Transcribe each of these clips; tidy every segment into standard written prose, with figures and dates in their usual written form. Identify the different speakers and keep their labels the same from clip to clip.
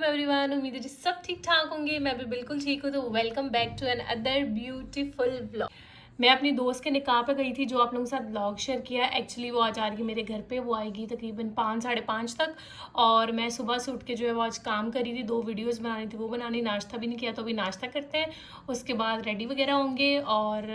Speaker 1: Everyone, उम्मीद है जी सब ठीक ठाक होंगे। मैं भी बिल्कुल ठीक हूँ। तो welcome back to another beautiful vlog. मैं अपनी दोस्त के निकाह पे गई थी, जो आप लोगों के साथ व्लॉग शेयर किया। एक्चुअली वो आज आ रही है मेरे घर पे। वो आएगी तकरीबन 5 साढ़े 5 तक। और मैं सुबह से उठ के जो है वो आज काम करी थी, 2 वीडियोस बनानी थी, वो बनानी। नाश्ता भी नहीं किया, तो अभी नाश्ता करते हैं, उसके बाद रेडी वगैरह होंगे और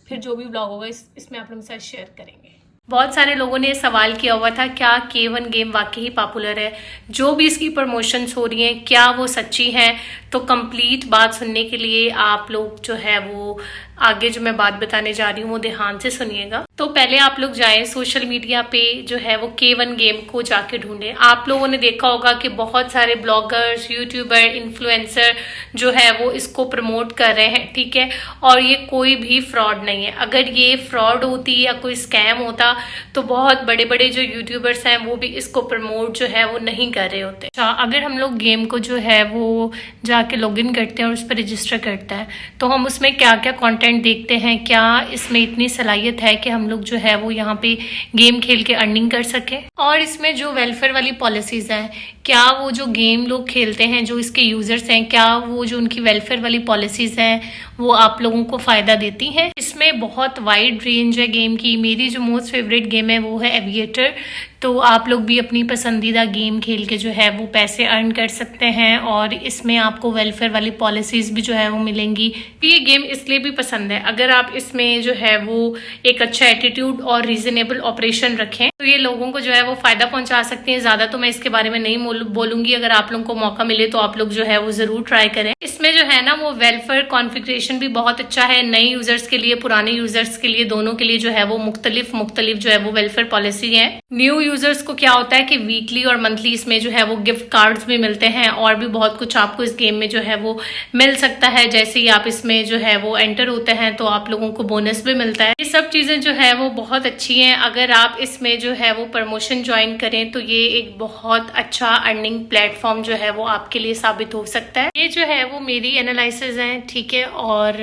Speaker 1: फिर जो भी व्लॉग होगा इसमें आप लोगों के साथ शेयर करेंगे। बहुत सारे लोगों ने सवाल किया हुआ था, क्या K1 गेम वाकई ही पॉपुलर है? जो भी इसकी प्रमोशंस हो रही हैं, क्या वो सच्ची हैं? तो कंप्लीट बात सुनने के लिए आप लोग जो है वो आगे जो मैं बात बताने जा रही हूँ वो ध्यान से सुनिएगा। तो पहले आप लोग जाएं सोशल मीडिया पे, जो है वो K1 गेम को जाके ढूंढें। आप लोगों ने देखा होगा कि बहुत सारे ब्लॉगर्स, यूट्यूबर, इन्फ्लुएंसर जो है वो इसको प्रमोट कर रहे हैं, ठीक है। और ये कोई भी फ्रॉड नहीं है। अगर ये फ्रॉड होती या कोई स्कैम होता तो बहुत बड़े बड़े जो यूट्यूबर्स हैं वो भी इसको प्रमोट जो है वो नहीं कर रहे होते। अच्छा, अगर हम लोग गेम को जो है वो जाके लॉगिन करते हैं और उस पर रजिस्टर करते हैं, तो हम उसमें क्या क्या कंटेंट देखते हैं, क्या इसमें इतनी सलाहियत है कि हम लोग जो है वो यहाँ पे गेम खेल के अर्निंग कर सके। और इसमें जो वेलफेयर वाली पॉलिसीज हैं, क्या वो जो गेम लोग खेलते हैं, जो इसके यूजर्स हैं, क्या वो जो उनकी वेलफेयर वाली पॉलिसीज हैं वो आप लोगों को फायदा देती हैं? इसमें बहुत वाइड रेंज है गेम की। मेरी जो मोस्ट फेवरेट गेम है वो है एविएटर। तो आप लोग भी अपनी पसंदीदा गेम खेल के जो है वो पैसे अर्न कर सकते हैं और इसमें आपको वेलफेयर वाली पॉलिसीज भी जो है वो मिलेंगी। ये गेम इसलिए भी पसंद है, अगर आप इसमें जो है वो एक अच्छा एटीट्यूड और रीजनेबल ऑपरेशन रखें तो ये लोगों को जो है वो फायदा पहुंचा सकते हैं। ज्यादा तो मैं इसके बारे में नहीं बोलूंगी। अगर आप लोगों को मौका मिले तो आप लोग जो है वो जरूर ट्राई करें। इसमें जो है ना वो वेलफेयर कॉन्फ़िगरेशन भी बहुत अच्छा है। नए यूजर्स के लिए, पुराने यूजर्स के लिए, दोनों के लिए जो है वो मुख्तलिफ जो है वो वेलफेयर पॉलिसी है। न्यू यूजर्स को क्या होता है कि वीकली और मंथली इसमें जो है वो गिफ्ट कार्ड्स भी मिलते हैं और भी बहुत कुछ आपको इस गेम में जो है वो मिल सकता है। जैसे ही आप इसमें जो है वो एंटर होते हैं तो आप लोगों को बोनस भी मिलता है। ये सब चीजें जो है वो बहुत अच्छी हैं। अगर आप इसमें जो है वो प्रमोशन ज्वाइन करें तो ये एक बहुत अच्छा अर्निंग प्लेटफॉर्म जो है वो आपके लिए साबित हो सकता है। ये जो है वो मेरी एनालिसिस है, ठीक है। और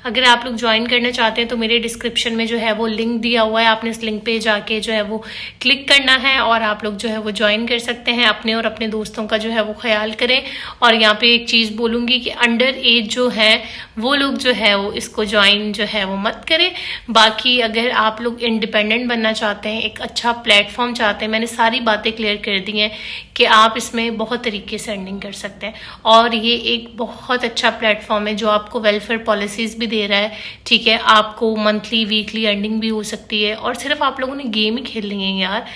Speaker 1: अगर आप लोग ज्वाइन करना चाहते हैं तो मेरे डिस्क्रिप्शन में जो है वो लिंक दिया हुआ है। आपने इस लिंक पे जाके जो है वो क्लिक करना है और आप लोग जो है वो ज्वाइन कर सकते हैं। अपने और अपने दोस्तों का जो है वो ख्याल करें। और यहाँ पे एक चीज बोलूंगी कि अंडर एज जो है वो लोग जो है वो इसको ज्वाइन जो है वो मत करें। बाकी अगर आप लोग इंडिपेंडेंट बनना चाहते हैं, एक अच्छा प्लेटफॉर्म चाहते हैं, मैंने सारी बातें क्लियर कर दी हैं कि आप इसमें बहुत तरीके से अर्निंग कर सकते हैं। और ये एक बहुत अच्छा प्लेटफॉर्म है जो आपको वेलफेयर पॉलिसीज भी दे रहा है, ठीक है। आपको मंथली, वीकली अर्निंग भी हो सकती है। और सिर्फ आप लोगों ने गेम ही खेलनी है यार।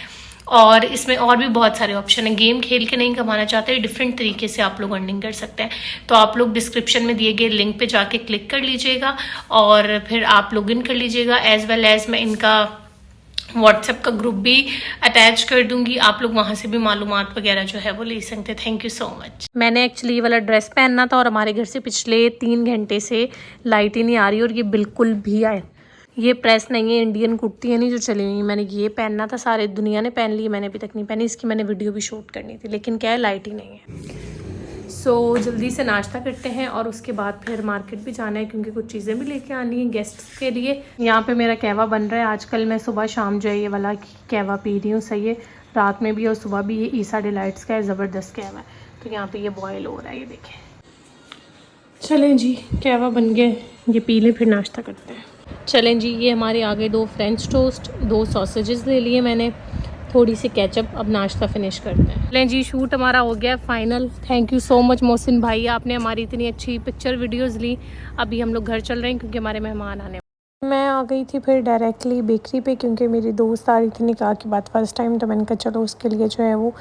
Speaker 1: और इसमें और भी बहुत सारे ऑप्शन हैं। गेम खेल के नहीं कमाना चाहते, डिफरेंट तरीके से आप लोग अर्निंग कर सकते हैं। तो आप लोग डिस्क्रिप्शन में दिए गए लिंक पे जाके क्लिक कर लीजिएगा और फिर आप लॉग इन कर लीजिएगा। एज वेल एज मैं इनका व्हाट्सएप का ग्रुप भी अटैच कर दूंगी। आप लोग वहां से भी मालूमात वगैरह जो है वो ले सकते हैं। Thank you so much. मैंने एक्चुअली ये वाला ड्रेस पहनना था और हमारे घर से पिछले 3 घंटे से लाइट ही नहीं आ रही और ये बिल्कुल भी आए। ये प्रेस नहीं है, इंडियन कुर्ती है नहीं जो चली हुई। मैंने ये पहनना था, सारे दुनिया ने पहन ली, मैंने अभी तक नहीं पहनी। इसकी मैंने वीडियो भी शूट करनी थी, लेकिन क्या है लाइट ही नहीं है। सो जल्दी से नाश्ता करते हैं और उसके बाद फिर मार्केट भी जाना है क्योंकि कुछ चीज़ें भी लेके आनी है गेस्ट्स के लिए। यहाँ पे मेरा कहवा बन रहा है। आजकल मैं सुबह शाम जो है ये वाला कहवा पी रही हूँ, सही है। रात में भी और सुबह भी। ये ईसा डिलाइट्स का है, ज़बरदस्त कहवा है। तो यहाँ पे ये बॉयल हो रहा है, ये देखें। चलें जी, कहवा बन गए, ये पी लें फिर नाश्ता करते हैं। चलें जी, ये हमारे आगे 2 फ्रेंच टोस्ट, 2 सॉसेजेस ले लिए मैंने, थोड़ी सी केचप। अब नाश्ता फिनिश करते हैं। चलें जी, शूट हमारा हो गया final. Thank you so much Mohsin भाई, आपने हमारी इतनी अच्छी पिक्चर वीडियोस ली। अभी हम लोग घर चल रहे हैं क्योंकि हमारे मेहमान आने। मैं आ गई थी फिर डायरेक्टली बेकरी पे क्योंकि मेरी दोस्त आ रही थी निकाह के बाद फर्स्ट टाइम। तो मैंने कहा चलो उसके लिए जो है वो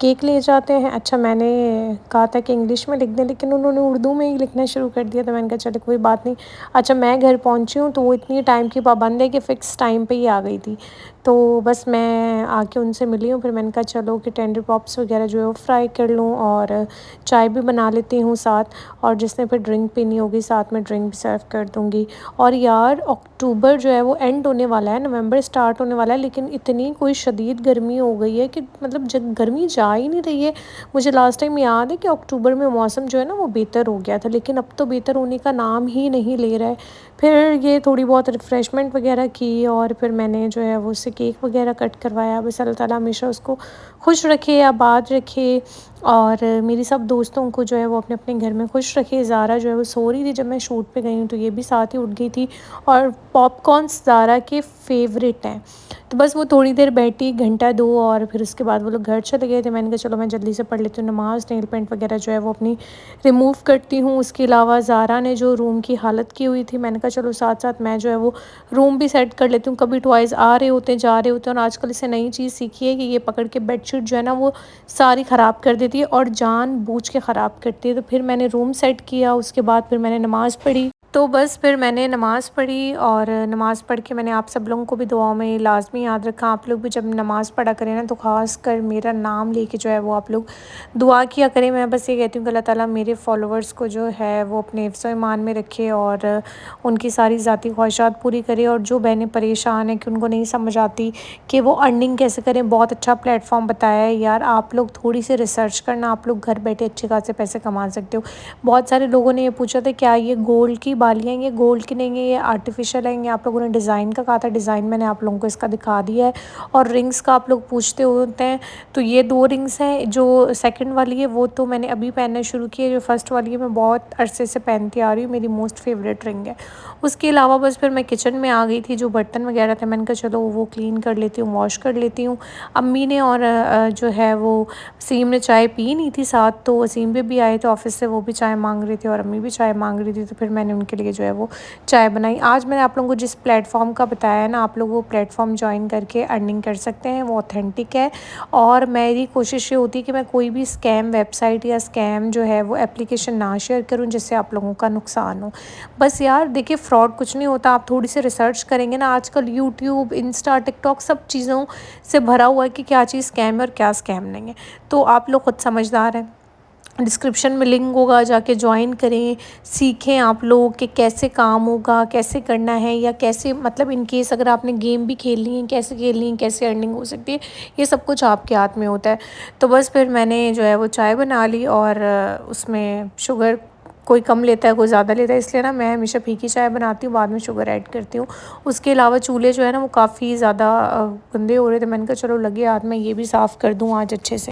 Speaker 1: केक ले जाते हैं। अच्छा, मैंने कहा था कि इंग्लिश में लिख दें लेकिन उन्होंने उर्दू में ही लिखना शुरू कर दिया। तो मैंने कहा चलो कोई बात नहीं। अच्छा, मैं घर पहुंची हूँ तो वो इतनी टाइम की पाबंद है कि फ़िक्स टाइम पे ही आ गई थी। तो बस मैं आके उनसे मिली हूँ। फिर मैंने कहा चलो कि टेंडर पॉप्स वगैरह जो है वो फ्राई कर लूँ और चाय भी बना लेती हूँ साथ। और जिसने फिर ड्रिंक पीनी होगी साथ में ड्रिंक भी सर्व कर दूँगी। और यार अक्टूबर जो है वो एंड होने वाला है, नवंबर स्टार्ट होने वाला है, लेकिन इतनी कोई शदीद गर्मी हो गई है कि मतलब जब गर्मी जा ही नहीं रही है। मुझे लास्ट टाइम याद है कि अक्टूबर में मौसम जो है ना वो बेहतर हो गया था, लेकिन अब तो बेहतर होने का नाम ही नहीं ले रहा है। फिर ये थोड़ी बहुत रिफ़्रेशमेंट वगैरह की और फिर मैंने जो है वो उससे केक वगैरह कट करवाया। बस अल्लाह ताला हमेशा उसको खुश रखे, आबाद रखे और मेरी सब दोस्तों को जो है वो अपने अपने घर में खुश रखे। ज़ारा जो है वो सो रही थी जब मैं शूट पे गई हूँ, तो ये भी साथ ही उठ गई थी। और पॉपकॉर्न्स ज़ारा के फेवरेट हैं, तो बस वो थोड़ी देर बैठी, घंटा दो, और फिर उसके बाद वो लोग घर चले गए थे। मैंने कहा चलो मैं जल्दी से पढ़ लेती हूँ नमाज़, नेल पेंट वगैरह जो है वो अपनी रिमूव करती हूँ। उसके अलावा ज़ारा ने जो रूम की हालत की हुई थी, मैंने कहा चलो साथ साथ मैं जो है वो रूम भी सेट कर लेती हूँ। कभी टॉयज़ आ रहे होते हैं, जा रहे होते हैं, और आजकल इसे नई चीज़ सीखी है कि ये पकड़ के बेडशीट जो है ना वो सारी ख़राब कर देती है और जानबूझ के ख़राब करती है। तो फिर मैंने रूम सेट किया, उसके बाद फिर मैंने नमाज़ पढ़ी। तो बस फिर मैंने नमाज़ पढ़ी, और नमाज़ पढ़ के मैंने आप सब लोगों को भी दुआओं में लाज़मी याद रखा। आप लोग भी जब नमाज़ पढ़ा करें ना, तो ख़ास कर मेरा नाम लेके जो है वो आप लोग दुआ किया करें। मैं बस ये कहती हूँ कि अल्लाह ताला मेरे फ़ॉलोअर्स को जो है वो अपने हिफ्ज़-ओ ईमान में रखे, और उनकी सारी ज़ाती ख्वाहिशात पूरी करे। और जो बहनें परेशान हैं कि उनको नहीं समझ आती कि वो अर्निंग कैसे करें, बहुत अच्छा प्लेटफॉर्म बताया है यार। आप लोग थोड़ी सी रिसर्च करना, आप लोग घर बैठे अच्छे खासे पैसे कमा सकते हो। बहुत सारे लोगों ने ये पूछा था क्या ये गोल्ड की बालियाँ हैं, ये गोल्ड की नहीं है, ये आर्टिफिशियल है। ये आप लोगों ने डिज़ाइन का कहा था, डिज़ाइन मैंने आप लोगों को इसका दिखा दिया है। और रिंग्स का आप लोग पूछते होते हैं, तो ये 2 रिंग्स हैं। जो सेकंड वाली है वो तो मैंने अभी पहनना शुरू की है, जो फर्स्ट वाली है मैं बहुत अरसे से पहनती आ रही हूँ, मेरी मोस्ट फेवरेट रिंग है। उसके अलावा बस फिर मैं किचन में आ गई थी, जो बर्तन वगैरह थे मैंने कहा चलो वो क्लीन कर लेती हूँ, वॉश कर लेती हूँ। अम्मी ने और जो है वो वसीम ने चाय पी नहीं थी साथ, तो वसीम भी आए थे ऑफ़िस से, वो भी चाय मांग रही थी और अम्मी भी चाय मांग रही थी, तो फिर मैंने उनके लिए जो है वो चाय बनाई। आज मैंने आप लोगों को जिस प्लेटफॉर्म का बताया है ना, आप लोग वो प्लेटफॉर्म ज्वाइन करके अर्निंग कर सकते हैं, वो ऑथेंटिक है। और मेरी कोशिश ये होती है कि मैं कोई भी स्कैम वेबसाइट या स्कैम जो है वो एप्लीकेशन ना शेयर करूँ जिससे आप लोगों का नुकसान हो। बस यार देखिए, फ्रॉड कुछ नहीं होता, आप थोड़ी सी रिसर्च करेंगे ना। आजकल यूट्यूब, इंस्टा, टिकटॉक सब चीज़ों से भरा हुआ है कि क्या चीज़ स्कैम है और क्या स्कैम नहीं है। तो आप लोग खुद समझदार हैं। डिस्क्रिप्शन में लिंक होगा, जाके ज्वाइन करें, सीखें आप लोग कि कैसे काम होगा, कैसे करना है, या कैसे मतलब इन केस अगर आपने गेम भी खेलनी है कैसे खेलनी है, कैसे अर्निंग हो सकती है, ये सब कुछ आपके हाथ में होता है। तो बस फिर मैंने जो है वो चाय बना ली, और उसमें शुगर कोई कम लेता है कोई ज़्यादा लेता है, इसलिए ना मैं हमेशा फीकी चाय बनाती हूँ, बाद में शुगर ऐड करती हूँ। उसके अलावा चूल्हे जो है ना वो काफ़ी ज़्यादा गंदे हो रहे थे, मैंने कहा चलो लगे हाथ में ये भी साफ़ कर दूँ आज अच्छे से।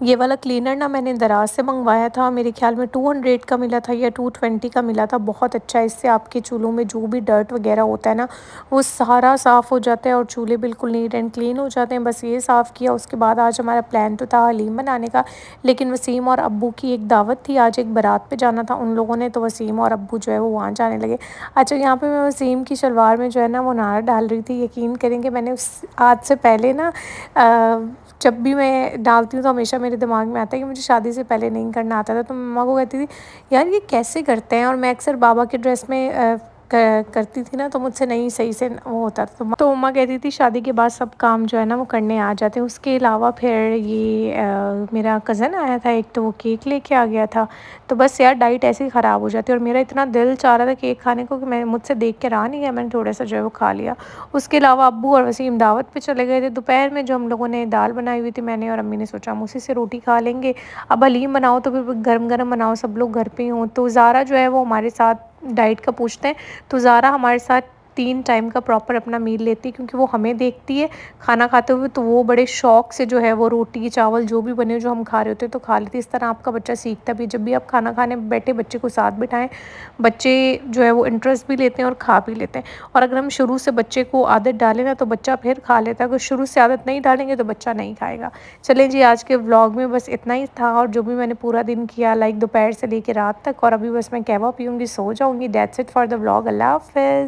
Speaker 1: ये वाला क्लीनर ना मैंने दराज से मंगवाया था, मेरे ख्याल में 200 का मिला था या 220 का मिला था। बहुत अच्छा है, इससे आपके चूल्हों में जो भी डर्ट वगैरह होता है ना वो सारा साफ़ हो जाता है और चूल्हे बिल्कुल नीट एंड क्लीन हो जाते हैं। बस ये साफ़ किया, उसके बाद आज हमारा प्लान तो था हलीम बनाने का, लेकिन वसीम और अब्बू की एक दावत थी, आज एक बारात पे जाना था उन लोगों ने, तो वसीम और अब्बू जो है वो वहाँ जाने लगे। अच्छा, यहाँ पे मैं वसीम की शलवार में जो है ना वो नारा डाल रही थी। यकीन करेंगे मैंने उस आज से पहले ना जब भी मैं डालती हूँ तो हमेशा मेरे दिमाग में आता है कि मुझे शादी से पहले नहीं करना आता था। तो मम्मा को कहती थी यार ये कैसे करते हैं, और मैं अक्सर बाबा के ड्रेस में करती थी ना, तो मुझसे नहीं सही से वो होता था। तो मम्मा कहती थी शादी के बाद सब काम जो है ना वो करने आ जाते हैं। उसके अलावा फिर ये मेरा कज़न आया था एक, तो वो केक लेके आ गया था। तो बस यार डाइट ऐसे ही ख़राब हो जाती है, और मेरा इतना दिल चाह रहा था केक खाने को कि मैं मुझसे देख के रहा नहीं गया, मैंने थोड़ा सा जो है वो खा लिया। उसके अलावा अब्बू और वसीम दावत पे चले गए थे। दोपहर में जो हम लोगों ने दाल बनाई हुई थी, मैंने और अम्मी ने सोचा हम उसी से रोटी खा लेंगे। अब हलीम बनाओ तो फिर गरम गरम बनाओ, सब लोग घर पे ही हों। तो ज़ारा जो है वो हमारे साथ डाइट का पूछते हैं, तो ज़ारा हमारे साथ 3 टाइम का प्रॉपर अपना मील लेती है, क्योंकि वो हमें देखती है खाना खाते हुए, तो वो बड़े शौक से जो है वो रोटी चावल जो भी बने जो हम खा रहे होते हैं तो खा लेती है। इस तरह आपका बच्चा सीखता भी है। जब भी आप खाना खाने बैठे बच्चे को साथ बिठाएं, बच्चे जो है वो इंटरेस्ट भी लेते हैं और खा भी लेते हैं। और अगर हम शुरू से बच्चे को आदत डालें ना तो बच्चा फिर खा लेता है, अगर शुरू से आदत नहीं डालेंगे तो बच्चा नहीं खाएगा। चलें जी, आज के व्लॉग में बस इतना ही था, और जो भी मैंने पूरा दिन किया लाइक दोपहर से लेकर रात तक, और अभी बस मैं कहवा पीऊँगी, सो जाऊँगी। That's it for the vlog. अल्लाह हाफ़िज़।